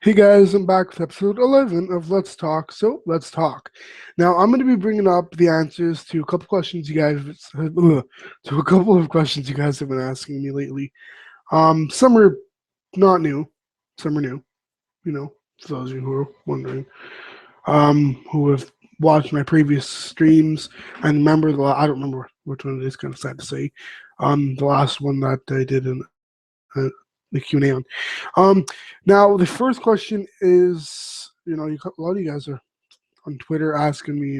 Hey guys, I'm back with episode 11 of Let's Talk. So let's talk. Now I'm going to be bringing up the answers to a couple questions you guys, to a couple of questions you guys have been asking me lately. Some are not new, some are new. You know, for those of you who are wondering, who have watched my previous streams and remember I don't remember which one it is. Kind of sad to say. The last one that I did in the Q&A on. Now the first question is, a lot of you guys are on Twitter asking me,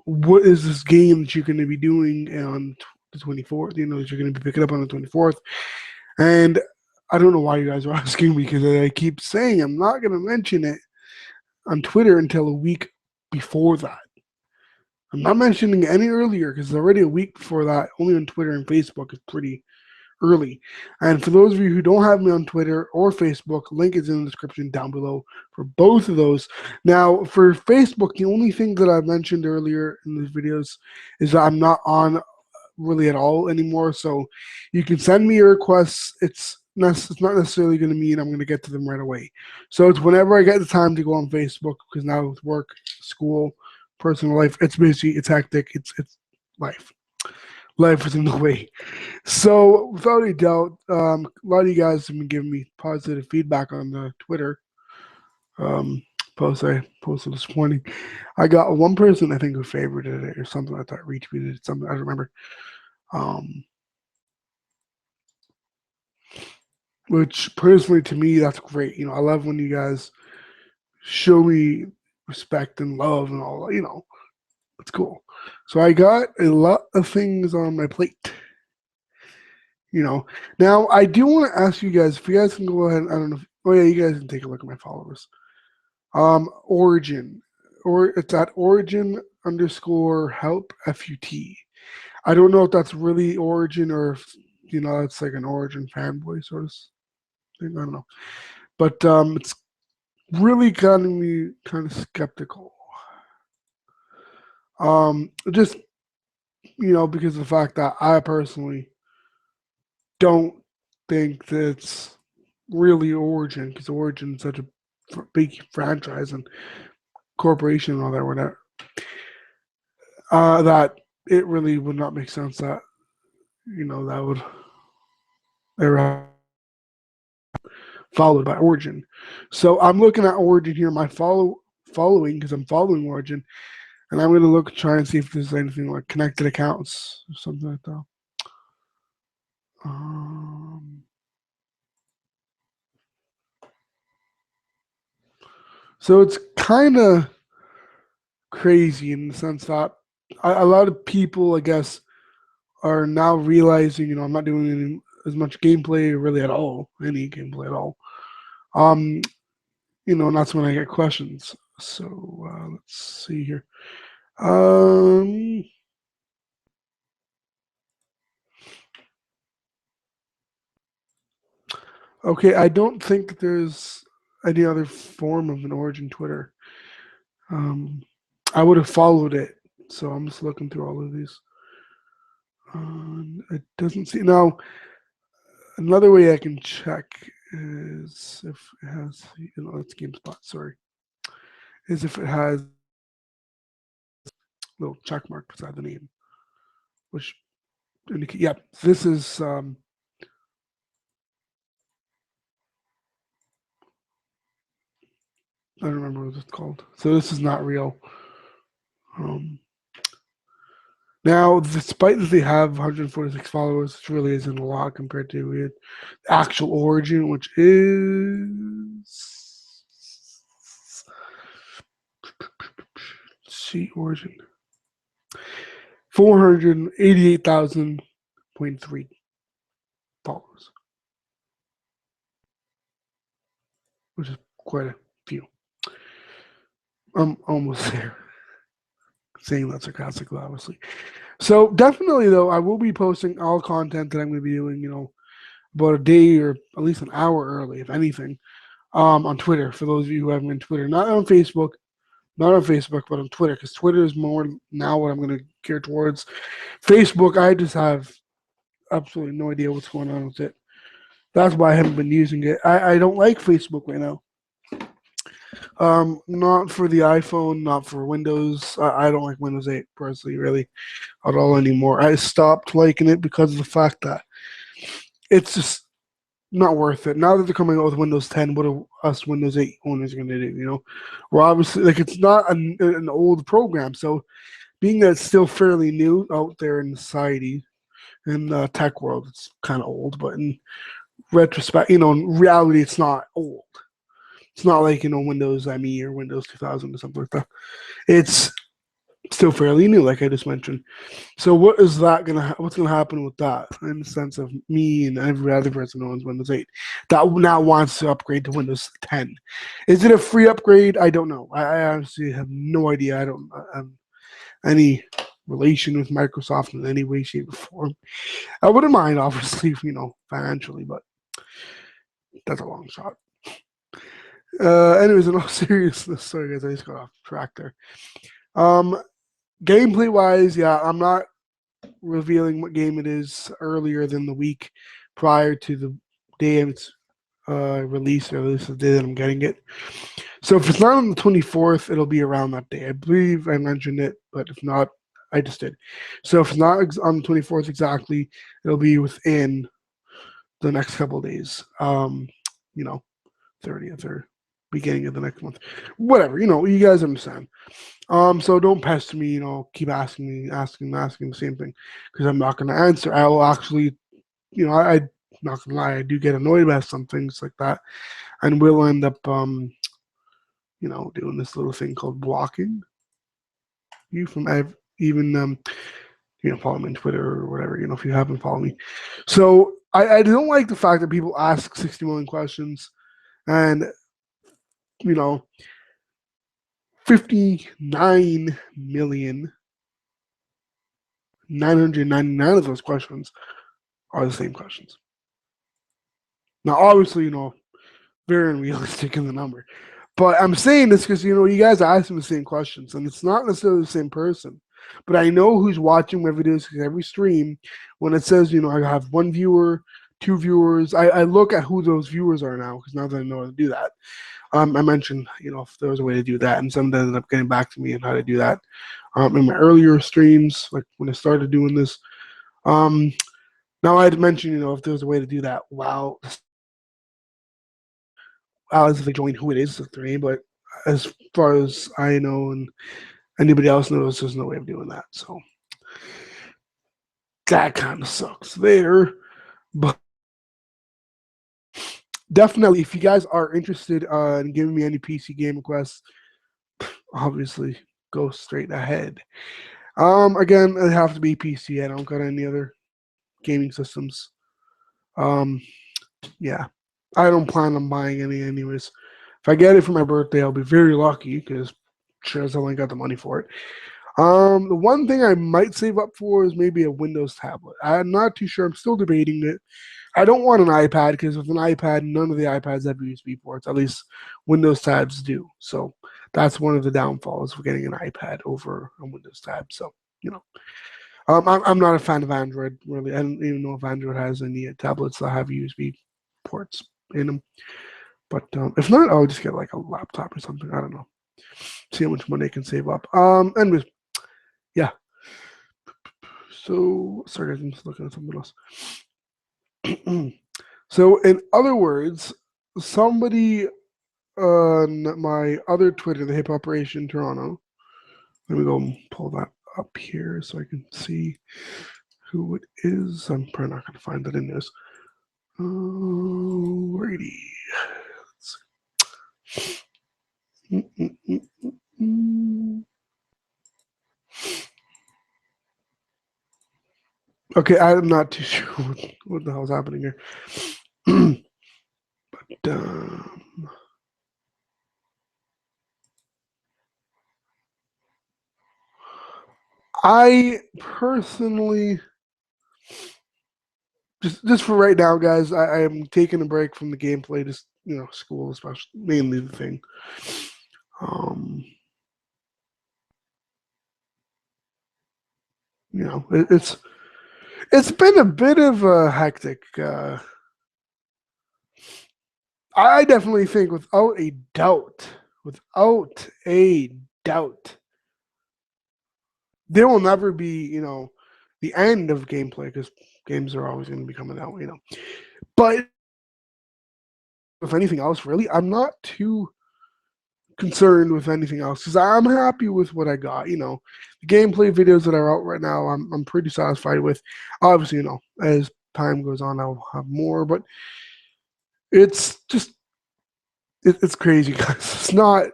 what is this game that you're going to be doing on the 24th? That you're going to be picking up on the 24th, and I don't know why you guys are asking me because I keep saying I'm not going to mention it on Twitter until a week before that. I'm not mentioning it any earlier because it's already a week before that. Only on Twitter and Facebook is pretty early. And for those of you who don't have me on Twitter or Facebook, link is in the description down below for both of those. Now, for Facebook, the only thing that I mentioned earlier in these videos is that I'm not on really at all anymore. So you can send me your requests. It's not necessarily going to mean I'm going to get to them right away. So it's whenever I get the time to go on Facebook, because now with work, school, personal life, it's busy, it's hectic, it's life. Life is in the way. So without a doubt, a lot of you guys have been giving me positive feedback on the Twitter post I posted this morning. I got one person I think who favorited it or something like that, retweeted it, something I don't remember. Which personally to me that's great. I love when you guys show me respect and love and all. It's cool. So I got a lot of things on my plate. Now I do want to ask you guys if you guys can go ahead. I don't know. Oh yeah, you guys can take a look at my followers. Origin, or it's at origin_help FUT. I don't know if that's really Origin or if it's like an Origin fanboy sort of thing. I don't know, but it's really got me kind of skeptical. Just because of the fact that I personally don't think that it's really Origin, because Origin is such a big franchise and corporation and all that, whatever. That it really would not make sense that that would ever followed by Origin. So I'm looking at Origin here, my following because I'm following Origin, and I'm gonna look try and see if there's anything like connected accounts or something like that. So it's kind of crazy in the sense that a lot of people, I guess, are now realizing, I'm not doing as much gameplay really at all, any gameplay at all. And that's when I get questions. So let's see here. Okay, I don't think there's any other form of an Origin Twitter. I would have followed it, so I'm just looking through all of these. It doesn't see now. Another way I can check is if it has, it's GameSpot. Sorry, is if it has a little check mark beside the name, which indicate. Yeah, this is. I don't remember what it's called. So this is not real. Now, despite that they have 146 followers, this really isn't a lot compared to the actual Origin, which is Origin 488,000.3 followers, which is quite a few. I'm almost there. Saying that sarcastically, obviously. So definitely, though, I will be posting all content that I'm going to be doing, about a day or at least an hour early, if anything, on Twitter. For those of you who haven't been Twitter, not on Facebook, but on Twitter, because Twitter is more now what I'm going to gear towards. Facebook, I just have absolutely no idea what's going on with it. That's why I haven't been using it. I don't like Facebook right now. Not for the iPhone, not for Windows. I don't like Windows 8 personally, really, at all anymore. I stopped liking it because of the fact that it's just not worth it. Now that they're coming out with Windows 10, what are us Windows 8 owners going to do? We're obviously like it's not an old program, so being that it's still fairly new out there in society in the tech world, it's kind of old. But in retrospect, in reality, it's not old. It's not like Windows ME or Windows 2000 or something like that. It's still fairly new, like I just mentioned. So what's gonna happen with that in the sense of me and every other person who owns Windows 8 that now wants to upgrade to Windows 10? Is it a free upgrade? I don't know. I honestly have no idea. I don't have any relation with Microsoft in any way, shape, or form. I wouldn't mind, obviously, financially, but that's a long shot. Anyways, in all seriousness, sorry guys, I just got off track there. Um, Gameplay wise, yeah, I'm not revealing what game it is earlier than the week prior to the day of its release, or at least the day that I'm getting it. So if it's not on the 24th, it'll be around that day. I believe I mentioned it, but if not, I just did. So if it's not on the 24th exactly, it'll be within the next couple of days. You know, 30th or beginning of the next month. Whatever, you guys understand. So don't pester me, keep asking the same thing because I'm not gonna answer. I will actually, I'm not gonna lie, I do get annoyed about some things like that, and we'll end up doing this little thing called blocking you from even follow me on Twitter or whatever, if you haven't followed me. So I don't like the fact that people ask 60 million questions and you know 59,999 of those questions are the same questions. Now, obviously, very unrealistic in the number. But I'm saying this because you guys are asking the same questions, and it's not necessarily the same person. But I know who's watching my videos because every stream, when it says I have one viewer, two viewers, I look at who those viewers are now because now that I know how to do that. I mentioned if there was a way to do that, and someone ended up getting back to me on how to do that. In my earlier streams, like when I started doing this, now I'd mentioned if there was a way to do that. Wow, as if they join who it is with their name, but as far as I know and anybody else knows, there's no way of doing that. So that kind of sucks there. But definitely, if you guys are interested in giving me any PC game requests, obviously go straight ahead. Again, it have to be PC. I don't got any other gaming systems. Um, yeah, I don't plan on buying any anyways. If I get it for my birthday, I'll be very lucky because sure as hell ain't got the money for it. The one thing I might save up for is maybe a Windows tablet. I'm not too sure. I'm still debating it. I don't want an iPad because with an iPad, none of the iPads have USB ports. At least Windows tabs do. So that's one of the downfalls of getting an iPad over a Windows tab. So you know, I'm not a fan of Android really. I don't even know if Android has any tablets that have USB ports in them. But if not, I'll just get like a laptop or something. I don't know. See how much money I can save up. Anyways, yeah. So sorry, I'm just looking at something else. So in other words, somebody on my other Twitter, the Hip Operation Toronto. Let me go pull that up here so I can see who it is. I'm probably not going to find that in this. Alrighty. Okay, I'm not too sure what the hell's happening here. But I personally, just for right now, guys, I am taking a break from the gameplay, just school, especially mainly the thing. Um, it's been a bit of a hectic I definitely think without a doubt, there will never be, the end of gameplay because games are always going to be coming out. But if anything else, really, I'm not too concerned with anything else because I'm happy with what I got. The gameplay videos that are out right now, I'm pretty satisfied with. Obviously, as time goes on, I'll have more, but it's just it's crazy, guys. It's not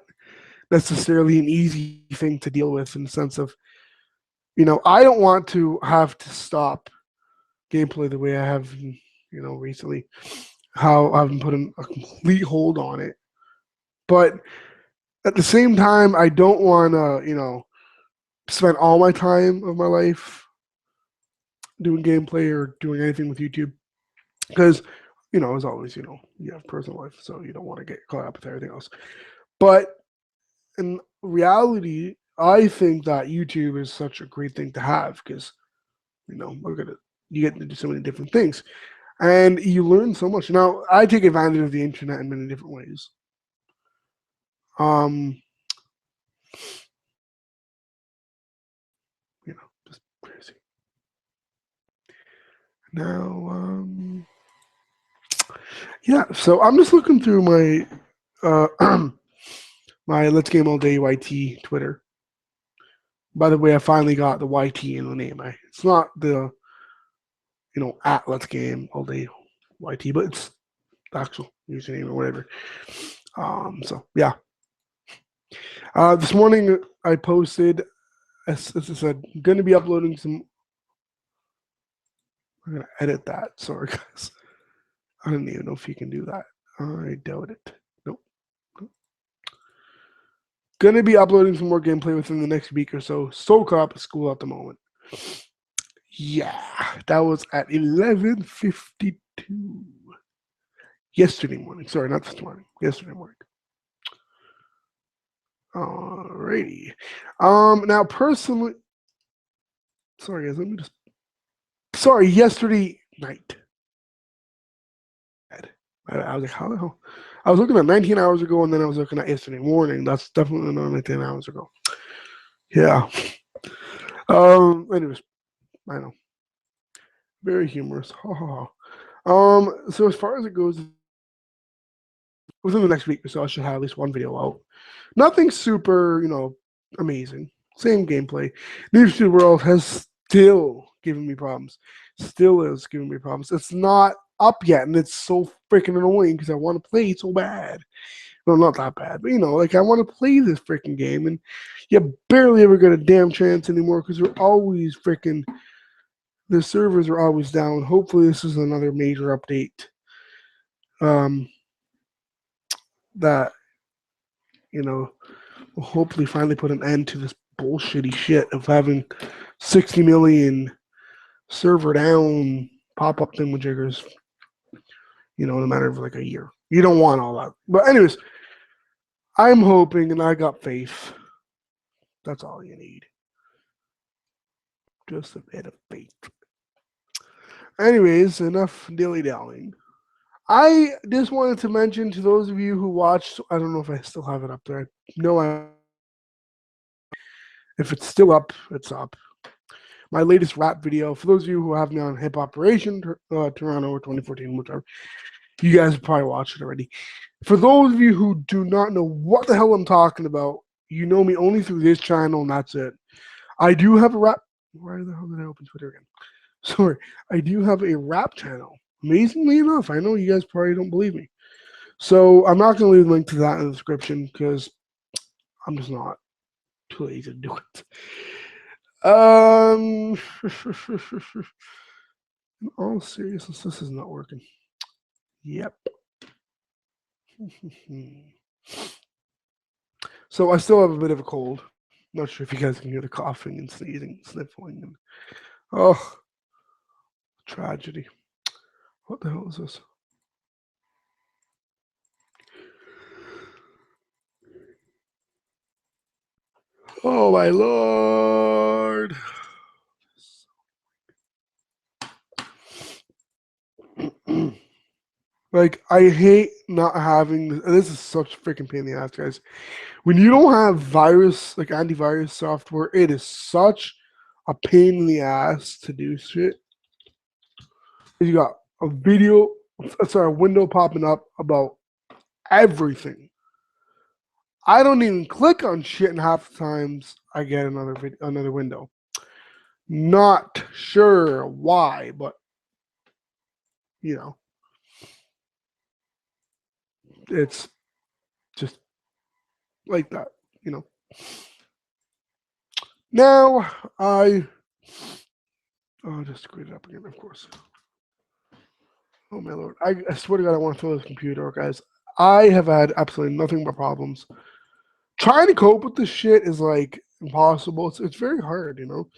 necessarily an easy thing to deal with in the sense of I don't want to have to stop gameplay the way I have recently. How I've been putting a complete hold on it, but at the same time, I don't want to spend all my time of my life doing gameplay or doing anything with YouTube because as always, you have personal life, so you don't want to get caught up with everything else. But in reality, I think that YouTube is such a great thing to have because look at it, you get to do so many different things and you learn so much. Now, I take advantage of the internet in many different ways. Um, just crazy. Now, yeah. So I'm just looking through my my Let's Game All Day YT Twitter. By the way, I finally got the YT in the name. It's not the at Let's Game All Day YT, but it's the actual username or whatever. So yeah. This morning I posted, as I said, I'm gonna be uploading some. I'm gonna edit that. Sorry, guys. I don't even know if you can do that. I doubt it. Nope. Gonna be uploading some more gameplay within the next week or so. So caught up at school at the moment. Yeah, that was at 11:52 yesterday morning. Sorry, not this morning. Yesterday morning. Alrighty. Now personally, sorry guys. Let me just. Sorry, yesterday night. I was like, how the hell? I was looking at 19 hours ago, and then I was looking at yesterday morning. That's definitely not 19 hours ago. Yeah. Anyways, I know. Very humorous. Ha ha ha. So as far as it goes, within the next week or so, I should have at least one video out. Nothing super, amazing. Same gameplay. Leaves to the World has still given me problems. Still is giving me problems. It's not up yet, and it's so freaking annoying because I want to play so bad. Well, not that bad, but like I want to play this freaking game, and you barely ever get a damn chance anymore because we're always freaking. The servers are always down. Hopefully, this is another major update. That will hopefully finally put an end to this bullshitty shit of having 60 million server down pop up thingamajiggers, in a matter of like a year. You don't want all that. But anyways, I'm hoping and I got faith. That's all you need. Just a bit of faith. Anyways, enough dilly dallying. I just wanted to mention to those of you who watched, I don't know if I still have it up there. No, if it's still up, it's up. My latest rap video. For those of you who have me on Hip Operation Toronto or 2014, whichever, you guys have probably watched it already. For those of you who do not know what the hell I'm talking about, you know me only through this channel, and that's it. I do have a rap. Why the hell did I open Twitter again? Sorry, I do have a rap channel. Amazingly enough, I know you guys probably don't believe me. So I'm not going to leave a link to that in the description because I'm just not too lazy to do it. In all seriousness, this is not working. Yep. So I still have a bit of a cold. Not sure if you guys can hear the coughing and sneezing, sniffling, and oh, tragedy. What the hell is this? Oh my lord. Like I hate not having this is such a freaking pain in the ass, guys. When you don't have virus like antivirus software, it is such a pain in the ass to do shit. You got a video, sorry, a window popping up about everything. I don't even click on shit, and half the times I get another window. Not sure why, but you know, it's just like that. You know. Now I'll just screw it up again, of course. Oh my lord! I swear to God, I want to throw this computer, guys. I have had absolutely nothing but problems. Trying to cope with this shit is like impossible. It's very hard, you know.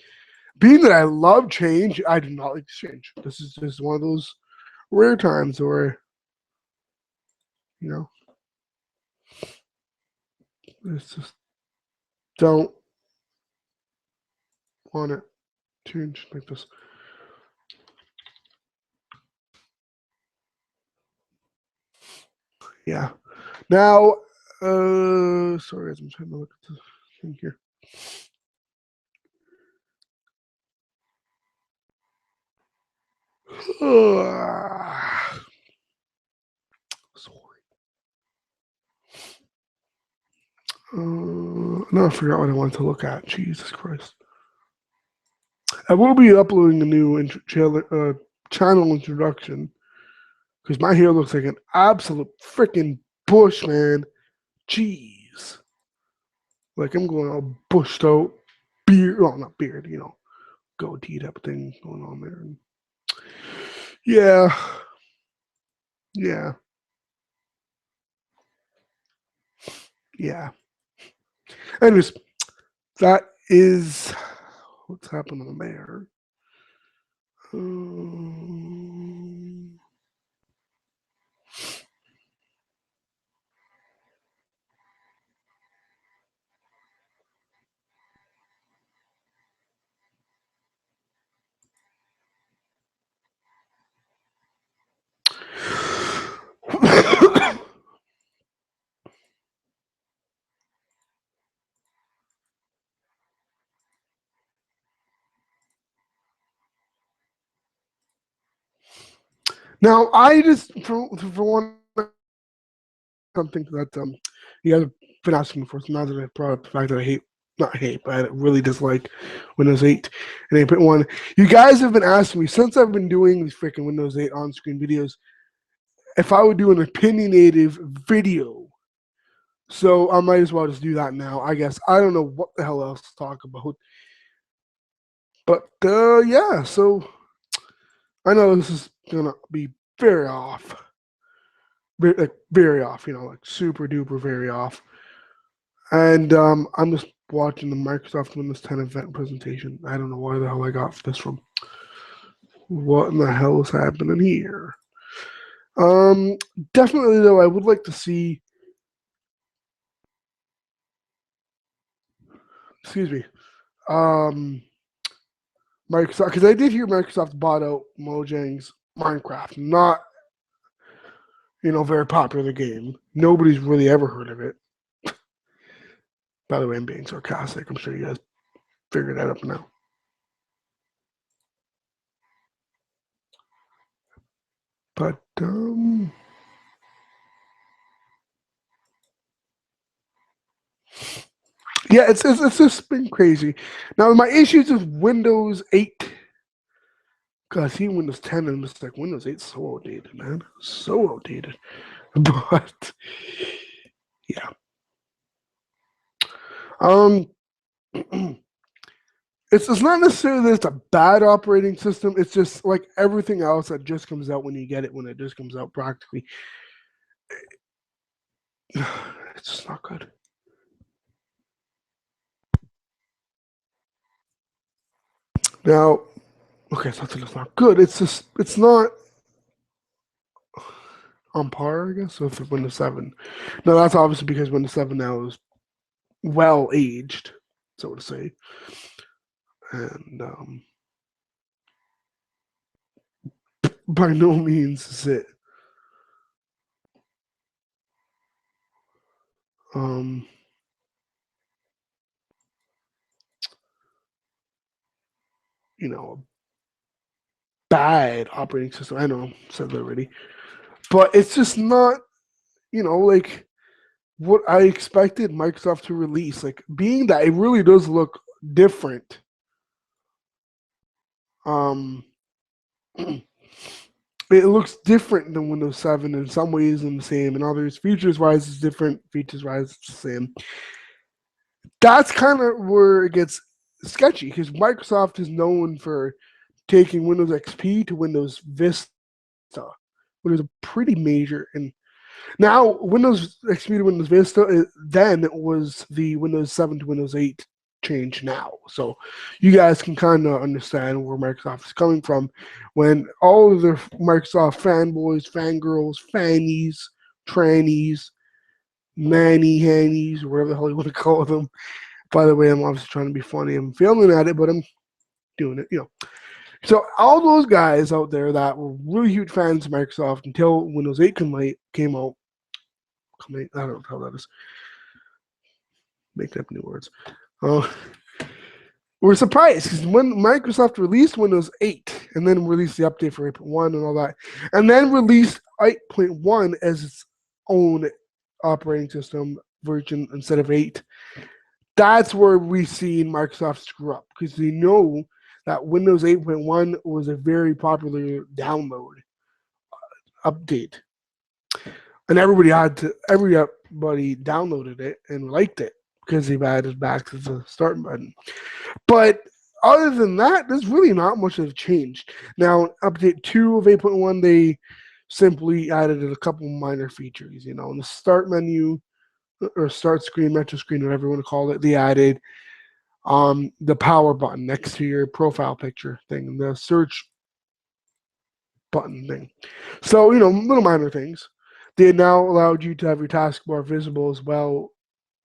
Being that I love change, I do not like change. This is just one of those rare times where, you know, it's just don't want to change like this. Yeah. Now, sorry, I'm trying to look at the thing here. Sorry. No, I forgot what I wanted to look at. Jesus Christ. I will be uploading a new channel introduction because my hair looks like an absolute freaking bush, man. Jeez. Like I'm going all bushed out, beard, well, not beard, you know, goatee type of thing going on there. And yeah, yeah, yeah. Anyways, that is what's happening there. Um, now, I just for one something that you guys have been asking me for. So now that I brought up the fact that I hate, not hate, but I really dislike Windows 8 and 8.1, you guys have been asking me since I've been doing these freaking Windows 8 on-screen videos if I would do an opinionative video. So I might as well just do that now. I guess I don't know what the hell else to talk about, but yeah. So I know this is gonna be very off, like very off. You know, like super duper very off. And I'm just watching the Microsoft Windows 10 event presentation. I don't know where the hell I got this from. What in the hell is happening here? Um, Definitely though, I would like to see. Excuse me. Um, Microsoft, because I did hear Microsoft bought out Mojang's Minecraft. Not very popular game. Nobody's really ever heard of it. By the way, I'm being sarcastic. I'm sure you guys figured that out now. But yeah, it's just been crazy. Now my issues with Windows 8. God, I see Windows 10 and it's like Windows 8 is so outdated, man. So outdated. But yeah. Um it's not necessarily that it's a bad operating system. It's just like everything else that just comes out when you get it when it just comes out practically. It's just not good. Now, okay, it's not that it's not good. It's just it's not on par, I guess, with Windows 7. Now that's obviously because Windows 7 now is well aged, so to say. And by no means is it um, you know, bad operating system. I know I said that already, but it's just not, like what I expected Microsoft to release. Like being that it really does look different. Um, it looks different than Windows 7 in some ways and the same, and others features wise is different. Features wise it's the same. That's kind of where it gets sketchy because Microsoft is known for taking Windows XP to Windows Vista, which is a pretty major. And now Windows XP to Windows Vista then it was the Windows 7 to Windows 8 change now. So you guys can kind of understand where Microsoft is coming from when all of the Microsoft fanboys, fangirls, fannies, trannies, nanny hannies, whatever the hell you want to call them. By the way, I'm obviously trying to be funny. I'm failing at it, but I'm doing it. So all those guys out there that were really huge fans of Microsoft until Windows 8 came out. I don't know how that is. Making up new words. Uh, we're surprised because when Microsoft released Windows 8 and then released the update for 8.1 and all that, and then released 8.1 as its own operating system version instead of 8, that's where we see Microsoft screw up because they know that Windows 8.1 was a very popular download update, and everybody downloaded it and liked it because they've added back to the start button. But other than that, there's really not much that changed. Now, update 2 of 8.1, they simply added a couple minor features. In the start menu or start screen, metro screen, whatever you want to call it, they added the power button next to your profile picture thing, the search button thing. So, little minor things. They now allowed you to have your taskbar visible as well,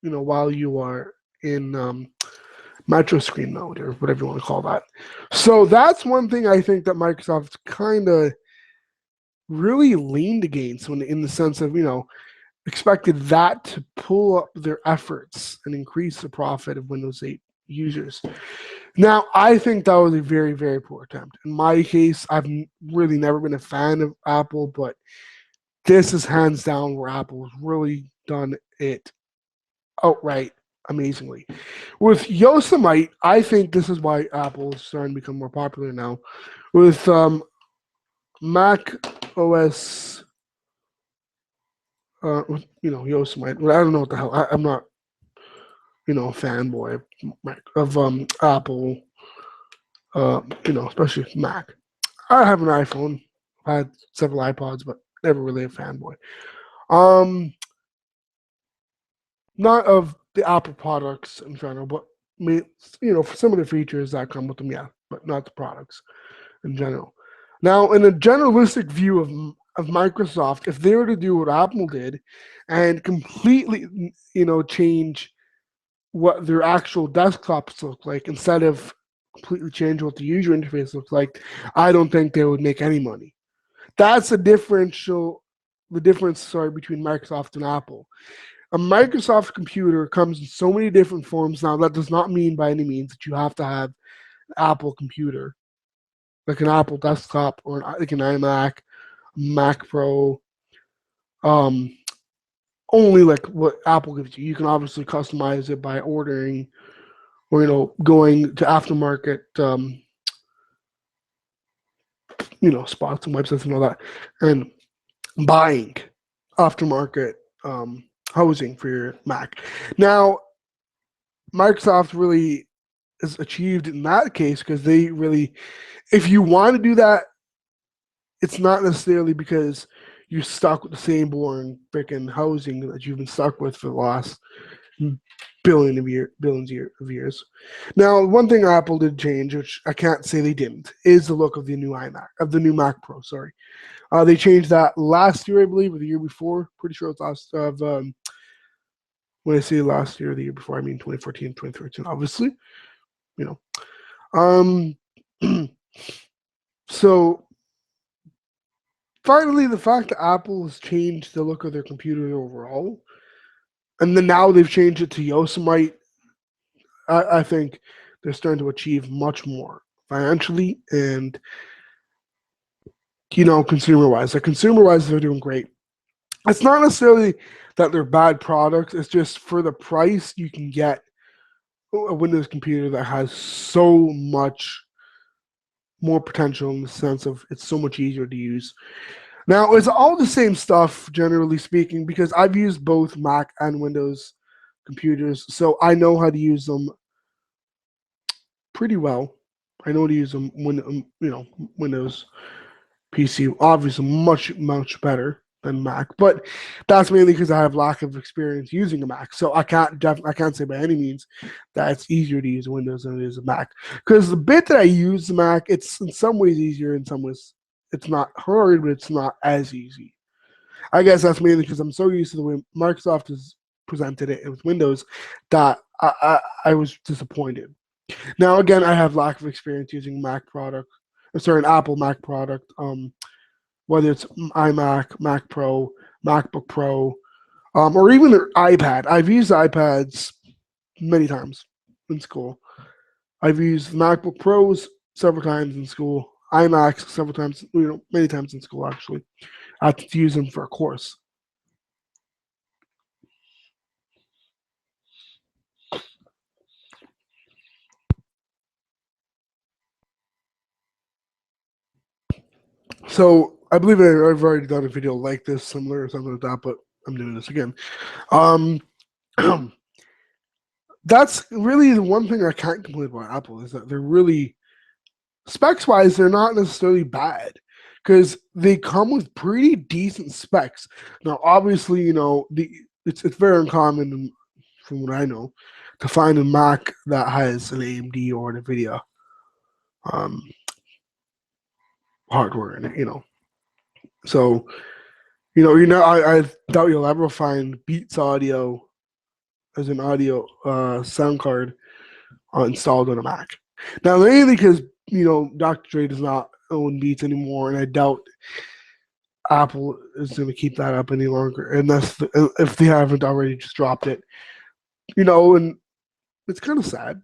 while you are in metro screen mode or whatever you want to call that. So that's one thing I think that Microsoft kind of really leaned against when, in the sense of, expected that to pull up their efforts and increase the profit of Windows 8 users. Now, I think that was a very, very poor attempt. In my case, I've really never been a fan of Apple, but this is hands down where Apple has really done it outright amazingly. With Yosemite, I think this is why Apple is starting to become more popular now. With Mac OS, Yosemite. I don't know what the hell. I'm not, a fanboy of Apple. Especially Mac. I have an iPhone. I had several iPods, but never really a fanboy. Um, not of the Apple products in general, but for some of the features that come with them, yeah, but not the products in general. Now, in a generalistic view of Microsoft, if they were to do what Apple did and completely, change what their actual desktops look like instead of completely change what the user interface looks like, I don't think they would make any money. That's the difference, between Microsoft and Apple. A Microsoft computer comes in so many different forms now. That does not mean by any means that you have to have an Apple computer, like an Apple desktop or like an iMac, Mac Pro. Um, Only like what Apple gives you. You can obviously customize it by ordering or going to aftermarket spots and websites and all that, and buying aftermarket housing for your Mac. Now, Microsoft really is achieved in that case because they really, if you want to do that, it's not necessarily because you're stuck with the same boring freaking housing that you've been stuck with for the last billions of years. Now, one thing Apple did change, which I can't say they didn't, is the look of the new Mac Pro. Sorry, they changed that last year, I believe, or the year before. Pretty sure it's last of. When I say last year, or the year before, I mean 2014, 2013, obviously. You know. Um. So finally, the fact that Apple has changed the look of their computer overall And then now they've changed it to Yosemite. I think they're starting to achieve much more financially and consumer wise. Like consumer wise, they're doing great. It's not necessarily that they're bad products. It's just for the price you can get a Windows computer that has so much more potential in the sense of it's so much easier to use. Now, it's all the same stuff, generally speaking, because I've used both Mac and Windows computers, so I know how to use them pretty well. I know how to use them when Windows PC, obviously much better than Mac, but that's mainly because I have lack of experience using a Mac. So I can't say by any means that it's easier to use Windows than it is a Mac. Because the bit that I use the Mac, it's in some ways easier, in some ways it's not hard, but it's not as easy. I guess that's mainly because I'm so used to the way Microsoft has presented it with Windows that I was disappointed. Now again, I have lack of experience using Mac product, sorry, an Apple Mac product. Whether it's iMac, Mac Pro, MacBook Pro, or even an iPad. I've used iPads many times in school. I've used MacBook Pros several times in school, iMacs several times, many times in school actually. I had to use them for a course. So I believe I've already done a video like this, similar or something like that, but I'm doing this again. Um, that's really the one thing I can't complain about Apple is that they're really specs wise, they're not necessarily bad because they come with pretty decent specs. Now, obviously, it's very uncommon from what I know to find a Mac that has an AMD or an NVIDIA um, hardware in it. So I doubt you'll ever find Beats Audio as an audio sound card installed on a Mac. Now, mainly because Dr. Dre does not own Beats anymore, and I doubt Apple is going to keep that up any longer, unless if they haven't already just dropped it. And it's kind of sad.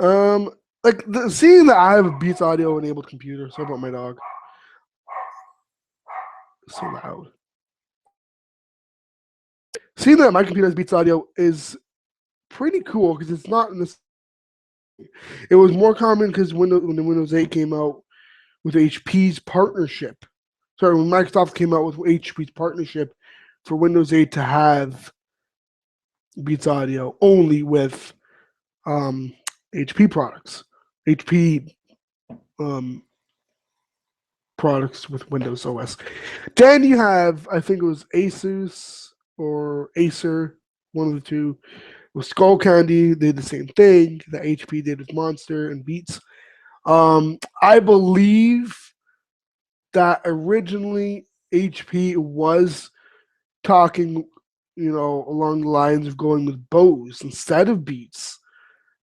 Um, like seeing that I have a Beats Audio enabled computer. Sorry about my dog. It's so loud. Seeing that my computer has Beats Audio is pretty cool because it's not in this. It was more common because when the Windows 8 came out with HP's partnership. Sorry, when Microsoft came out with HP's partnership for Windows 8 to have Beats Audio only with HP products, HP um, products with Windows OS. Then you have, I think it was Asus or Acer, one of the two. With Skull Candy, they did the same thing that HP did with Monster and Beats. I believe that originally HP was talking, along the lines of going with Bose instead of Beats.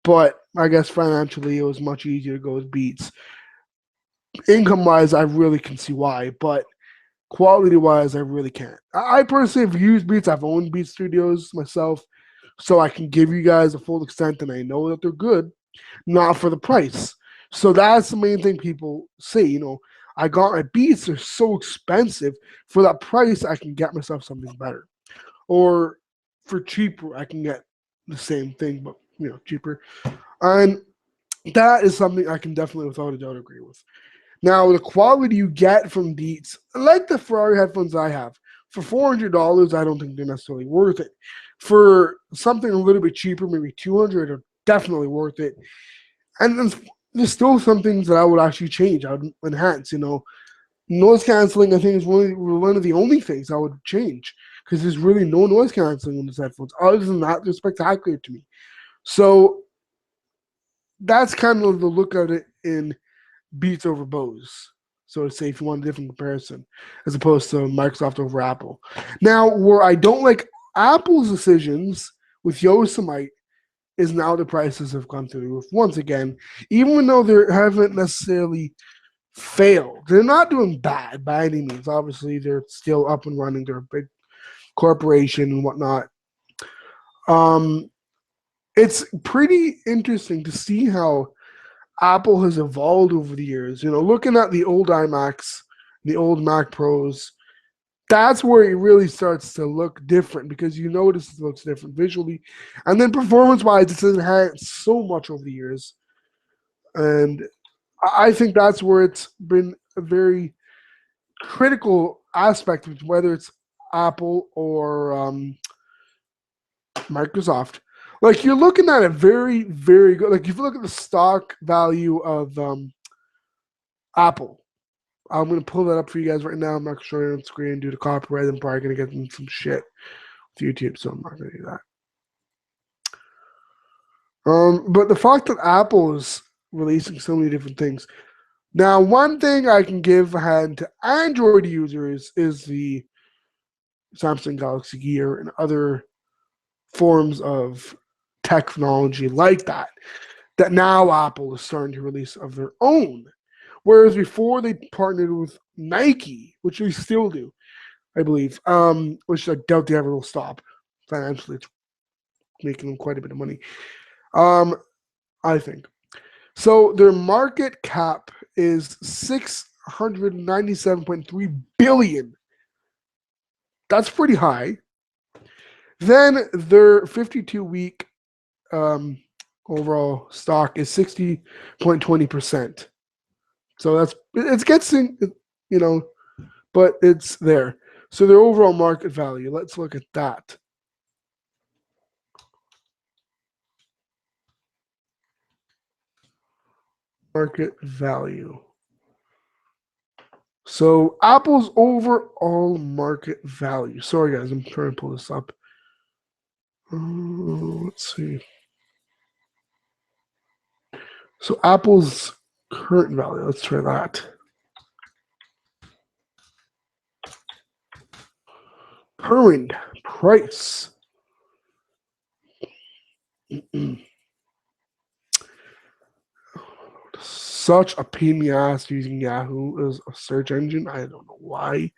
But I guess financially, it was much easier to go with Beats. Income wise, I really can see why, but quality wise, I really can't. I personally have used Beats. I've owned Beats Studios myself, so I can give you guys a full extent, and I know that they're good, not for the price. So that's the main thing people say. I got my Beats; they're so expensive. For that price, I can get myself something better, or for cheaper, I can get the same thing, but cheaper. And that is something I can definitely, without a doubt, agree with. Now, the quality you get from Beats, like the Ferrari headphones I have, for $400, I don't think they're necessarily worth it. For something a little bit cheaper, maybe 200, are definitely worth it. And then there's still some things that I would actually change. I would enhance. Noise canceling, I think, is one of the only things I would change because there's really no noise canceling on these headphones. Other than that, they're spectacular to me. So that's kind of the look at it in Beats over Bose. So to say, if you want a different comparison, as opposed to Microsoft over Apple. Now, where I don't like Apple's decisions with Yosemite is now the prices have gone through the roof once again, even though they haven't necessarily failed. They're not doing bad by any means. Obviously, they're still up and running. They're a big corporation and whatnot. Um, it's pretty interesting to see how Apple has evolved over the years. Looking at the old iMacs, the old Mac Pros, that's where it really starts to look different because you notice it looks different visually. And then performance wise, it's enhanced so much over the years. And I think that's where it's been a very critical aspect, whether it's Apple or Microsoft. Like you're looking at a very, very good. Like if you look at the stock value of Apple, I'm gonna pull that up for you guys right now. I'm not gonna show you on screen due to copyright. I'm probably gonna get in some shit with YouTube, so I'm not gonna do that. But the fact that Apple is releasing so many different things. Now, one thing I can give a hand to Android users is the Samsung Galaxy Gear and other forms of technology like that. That now Apple is starting to release of their own. Whereas before they partnered with Nike, which they still do, I believe, which I doubt they ever will stop. Financially, it's making them quite a bit of money. I think. So their market cap is 697.3 billion. That's pretty high. Then their 52-week overall stock is 60.20%. So it's getting, but it's there. So their overall market value, let's look at that. Market value. So Apple's overall market value. Sorry guys, I'm trying to pull this up. Let's see. So Apple's current value. Let's try that. Current price. Such a pain in the ass using Yahoo as a search engine. I don't know why.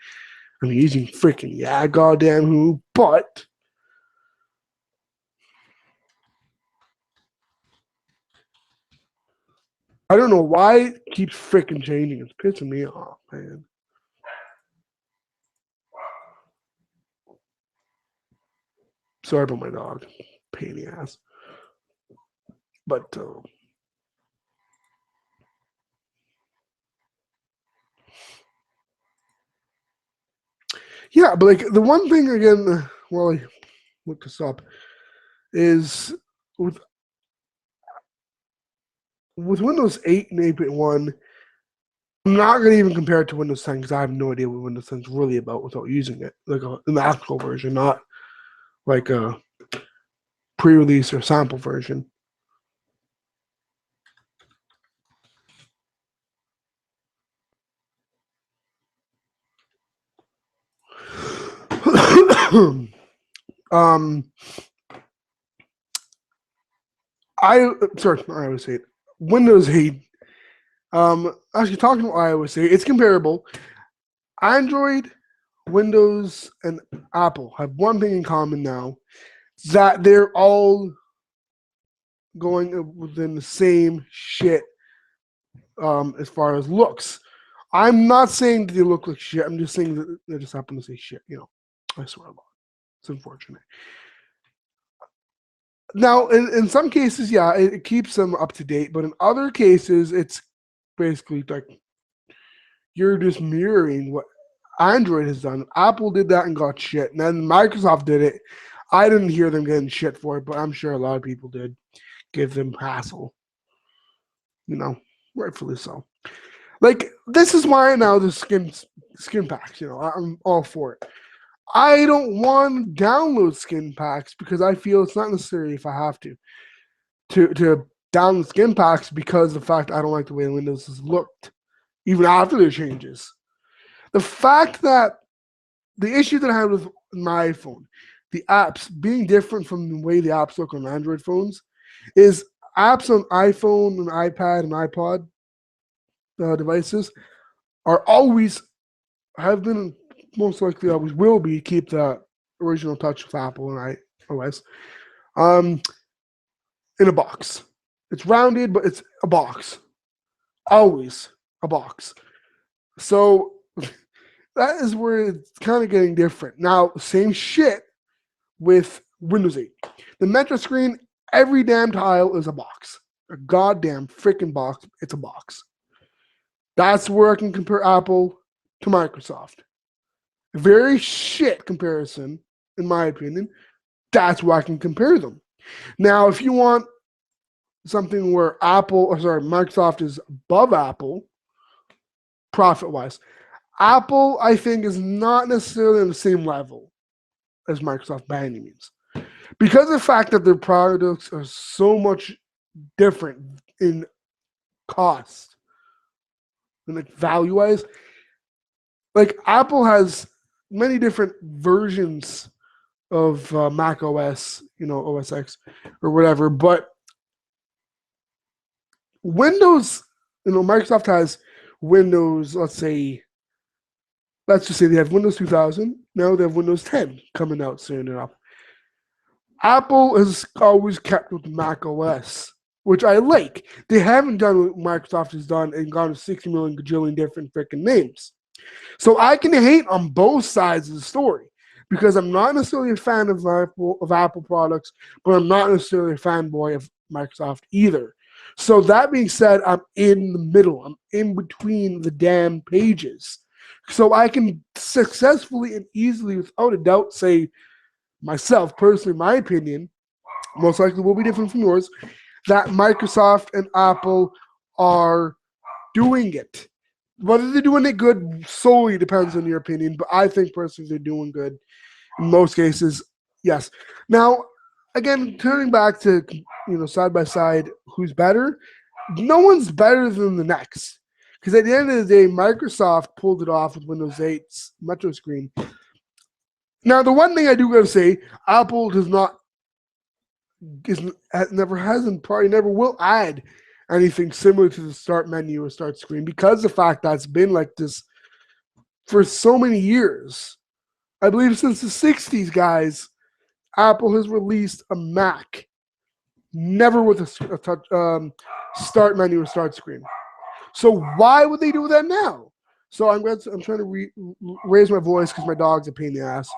I'm using freaking goddamn who, but I don't know why it keeps freaking changing. It's pissing me off, man. Sorry about my dog. Pain in the ass. But yeah, but like the one thing again, while I look this up, is with Windows 8 and 8.1, I'm not going to even compare it to Windows 10 because I have no idea what Windows 10 is really about without using it, like in the actual version, not like a pre-release or sample version. um, iOS 8, Windows 8. Actually, talking about iOS 8, it's comparable. Android, Windows, and Apple have one thing in common now, that they're all going within the same shit as far as looks. I'm not saying that they look like shit. I'm just saying that they just happen to say shit. I swear a lot. It's unfortunate. Now, in some cases, yeah, it keeps them up to date, but in other cases, it's basically like you're just mirroring what Android has done. Apple did that and got shit, and then Microsoft did it. I didn't hear them getting shit for it, but I'm sure a lot of people did give them hassle. Rightfully so. Like this is why now the skin packs. I'm all for it. I don't want to download skin packs because I feel it's not necessary if I have to download skin packs because of the fact I don't like the way Windows has looked, even after their changes. The fact that the issue that I had with my iPhone, the apps being different from the way the apps look on Android phones, is apps on iPhone and iPad and iPod devices are always have been most likely always will be keep the original touch of Apple and iOS. um, in a box. It's rounded, but it's a box. Always a box. So that is where it's kind of getting different. Now, same shit with Windows 8. The Metro screen, every damn tile is a box. A goddamn freaking box. It's a box. That's where I can compare Apple to Microsoft. Very shit comparison, in my opinion. That's where I can compare them. Now, if you want something where Microsoft is above Apple, profit wise, Apple, I think, is not necessarily on the same level as Microsoft by any means. Because of the fact that their products are so much different in cost and like value wise. Like Apple has many different versions of Mac OS, OS X or whatever, but Windows, Microsoft has Windows, let's just say they have Windows 2000. Now they have Windows 10 coming out soon enough. Apple has always kept with Mac OS, which I like. They haven't done what Microsoft has done and gone to 60 million gajillion different freaking names. So I can hate on both sides of the story because I'm not necessarily a fan of Apple products, but I'm not necessarily a fanboy of Microsoft either. So that being said, I'm in the middle. I'm in between the damn pages. So I can successfully and easily, without a doubt, say myself, personally, my opinion, most likely will be different from yours, that Microsoft and Apple are doing it. Whether they're doing it good solely depends on your opinion, but I think personally they're doing good in most cases. Yes. Now, again, turning back to side by side, who's better? No one's better than the next. Because at the end of the day, Microsoft pulled it off with Windows 8's Metro screen. Now, the one thing I do got to say, Apple does not, never has, and probably never will add anything similar to the start menu or start screen because the fact that it's been like this for so many years. I believe since the 60s, guys, Apple has released a Mac, never with a touch, start menu or start screen. So why would they do that now? So I'm trying to raise my voice because my dog's a pain in the ass.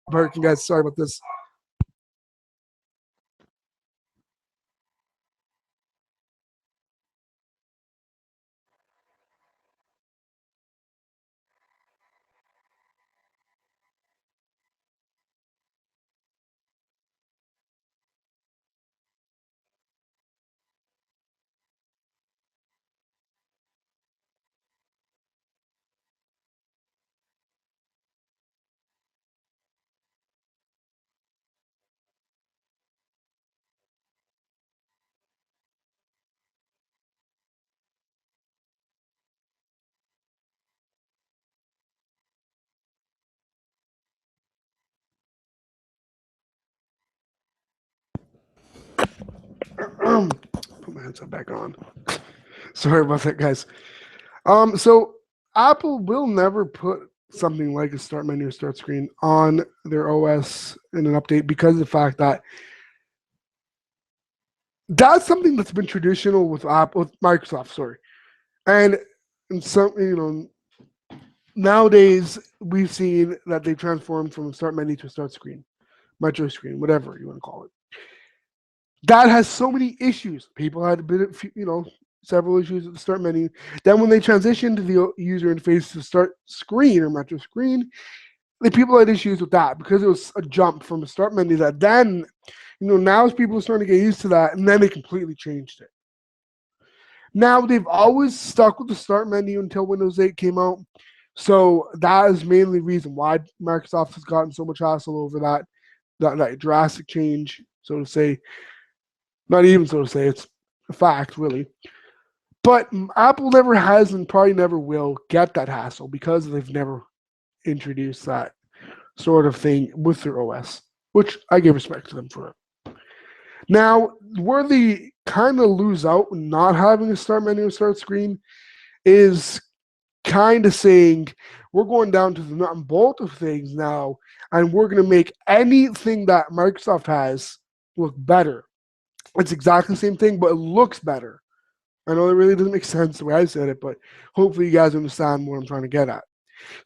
Barking, guys. Sorry about this. Put my headset back on. Sorry about that, guys. So Apple will never put something like a start menu or start screen on their OS in an update because of the fact that that's something that's been traditional with Microsoft, sorry. And some, nowadays we've seen that they transformed from a start menu to a start screen, metro screen, whatever you want to call it. That has so many issues. People had a bit of, several issues at the start menu. Then when they transitioned to the user interface to start screen or metro screen, the people had issues with that because it was a jump from a start menu that then, now as people are starting to get used to that, and then they completely changed it. Now they've always stuck with the start menu until Windows 8 came out. So that is mainly the reason why Microsoft has gotten so much hassle over that drastic change, so to say. Not even so to say, it's a fact, really. But Apple never has and probably never will get that hassle because they've never introduced that sort of thing with their OS, which I give respect to them for it. Now, where they kind of lose out not having a start menu or start screen is kind of saying we're going down to the nut and bolt of things now, and we're going to make anything that Microsoft has look better. It's exactly the same thing, but it looks better. I know it really doesn't make sense the way I said it, but hopefully you guys understand what I'm trying to get at.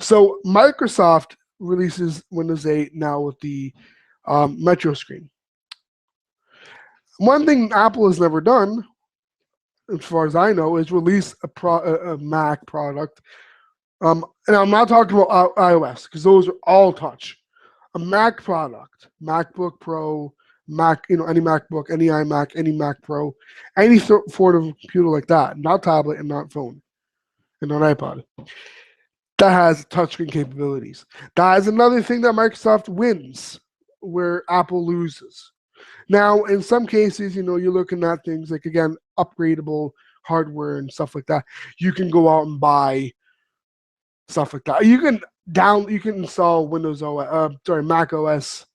So Microsoft releases Windows 8 now with the Metro screen. One thing Apple has never done, as far as I know, is release a Mac product. And I'm not talking about iOS because those are all touch. A Mac product, MacBook Pro, Mac, any MacBook, any iMac, any Mac Pro, any sort of computer like that, not tablet and not phone and not iPod, that has touchscreen capabilities. That is another thing that Microsoft wins, where Apple loses. Now, in some cases, you're looking at things like, again, upgradable hardware and stuff like that. You can go out and buy stuff like that. You can install Mac OS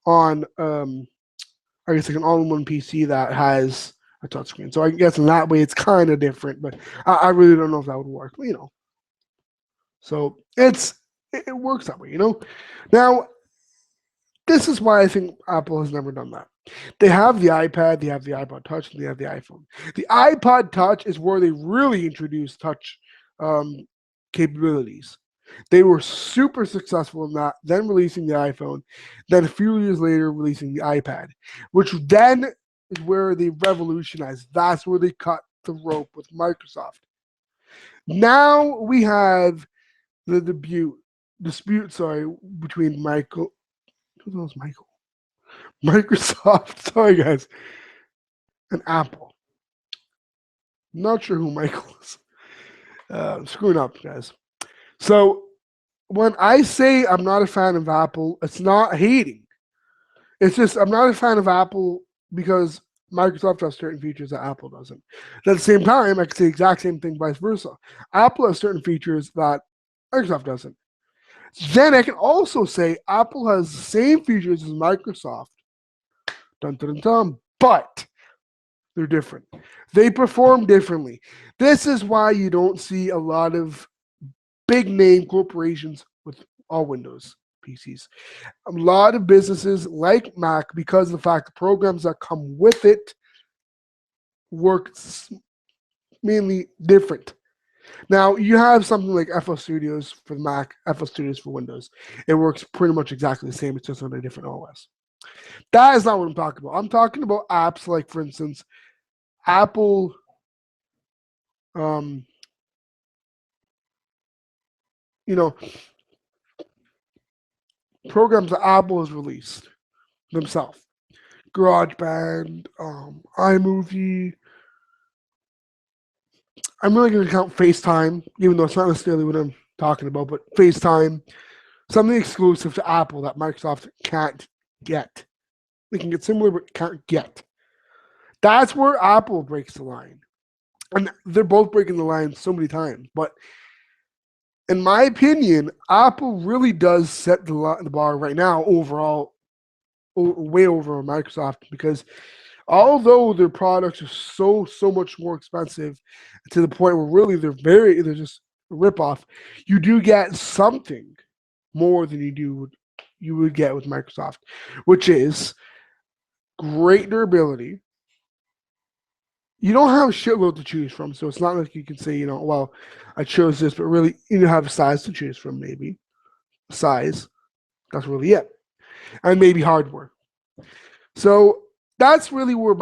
on I guess like an all-in-one PC that has a touchscreen. So I guess in that way it's kind of different, but I really don't know if that would work. So it works that way. Now this is why I think Apple has never done that. They have the iPad, they have the iPod Touch, and they have the iPhone. The iPod Touch is where they really introduced touch capabilities. They were super successful in that, then releasing the iPhone, then a few years later releasing the iPad, which then is where they revolutionized. That's where they cut the rope with Microsoft. Now we have the dispute, between Michael. Who knows Michael? Microsoft, sorry guys, and Apple. Not sure who Michael is. Screwing up, guys. So when I say I'm not a fan of Apple, it's not hating. It's just I'm not a fan of Apple because Microsoft has certain features that Apple doesn't. At the same time, I can say the exact same thing vice versa. Apple has certain features that Microsoft doesn't. Then I can also say Apple has the same features as Microsoft. Dun dun dun dun. But they're different. They perform differently. This is why you don't see a lot of big name corporations with all Windows PCs. A lot of businesses like Mac, because of the fact the programs that come with it work mainly different. Now, you have something like FL Studios for Mac, FL Studios for Windows. It works pretty much exactly the same. It's just on a different OS. That is not what I'm talking about. I'm talking about apps like, for instance, Apple um, you know, programs that Apple has released themselves. GarageBand, iMovie. I'm really going to count FaceTime, even though it's not necessarily what I'm talking about, but FaceTime, something exclusive to Apple that Microsoft can't get. They can get similar, but can't get. That's where Apple breaks the line. And they're both breaking the line so many times. But in my opinion, Apple really does set the bar right now overall, way over Microsoft, because although their products are so much more expensive to the point where really they're just a ripoff, you do get something more than you would get with Microsoft, which is great durability. You don't have a shitload to choose from, so it's not like you can say, well, I chose this, but really you have a size to choose from, maybe. Size. That's really it. And maybe hardware. So that's really where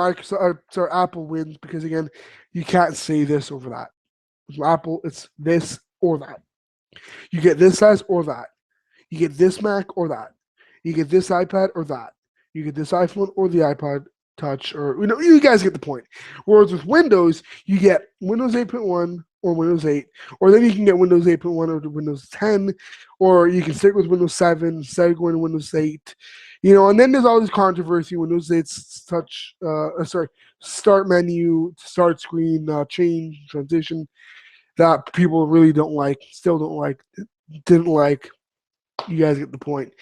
Apple wins, because again, you can't say this over that. With Apple, it's this or that. You get this size or that. You get this Mac or that. You get this iPad or that. You get this iPhone or the iPod Touch, or you guys get the point. Whereas with Windows, you get Windows 8.1 or Windows 8, or then you can get Windows 8.1 or Windows 10, or you can stick with Windows 7 instead of going to Windows 8. And then there's all this controversy. Windows 8's start menu, start screen, change, transition, that people really don't like, still don't like, didn't like. You guys get the point.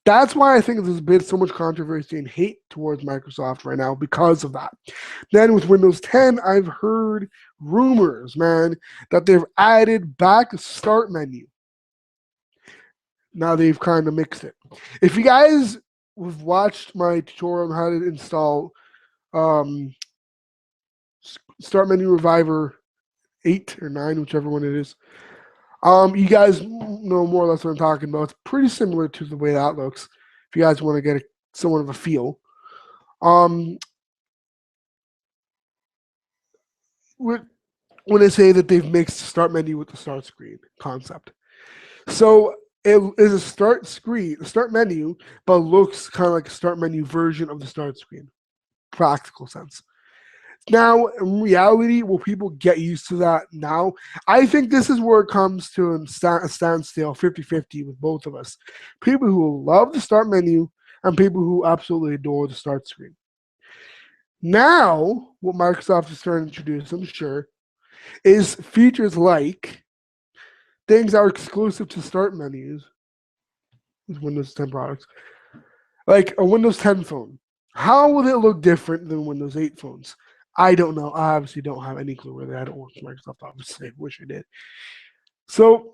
That's why I think there's been so much controversy and hate towards Microsoft right now because of that. Then with Windows 10, I've heard rumors, man, that they've added back a start menu. Now they've kind of mixed it. If you guys have watched my tutorial on how to install um, Start Menu Reviver 8 or 9, whichever one it is, you guys know more or less what I'm talking about. It's pretty similar to the way that looks. If you guys want to get somewhat of a feel, when I say that they've mixed start menu with the start screen concept, so it is a start menu, but looks kind of like a start menu version of the start screen, practical sense. Now, in reality, will people get used to that now? I think this is where it comes to a standstill 50-50 with both of us. People who love the start menu and people who absolutely adore the start screen. Now, what Microsoft is starting to introduce, I'm sure, is features like things that are exclusive to start menus with Windows 10 products, like a Windows 10 phone. How will it look different than Windows 8 phones? I don't know. I obviously don't have any clue where I don't work with Microsoft, obviously. I wish I did. So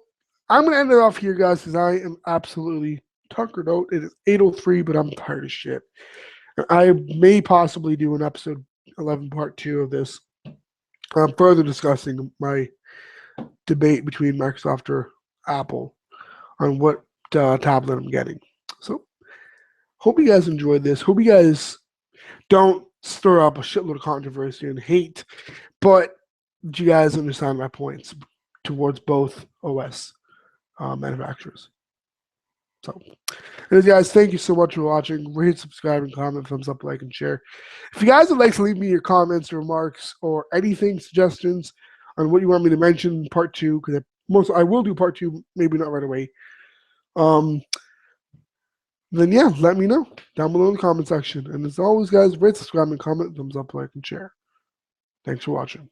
I'm going to end it off here, guys, because I am absolutely tuckered out. It is 8:03, but I'm tired of shit. I may possibly do an episode 11 part 2 of this, further discussing my debate between Microsoft or Apple on what tablet I'm getting. So hope you guys enjoyed this. Hope you guys don't stir up a shitload of controversy and hate, but you guys understand my points towards both OS manufacturers. So, anyways, guys, thank you so much for watching. Rate, subscribe, and comment, thumbs up, like, and share. If you guys would like to leave me your comments, remarks, or anything, suggestions on what you want me to mention in part 2, because I will do part 2, maybe not right away. Then yeah, let me know down below in the comment section. And as always, guys, rate, subscribe, and comment, thumbs up, like, and share. Thanks for watching.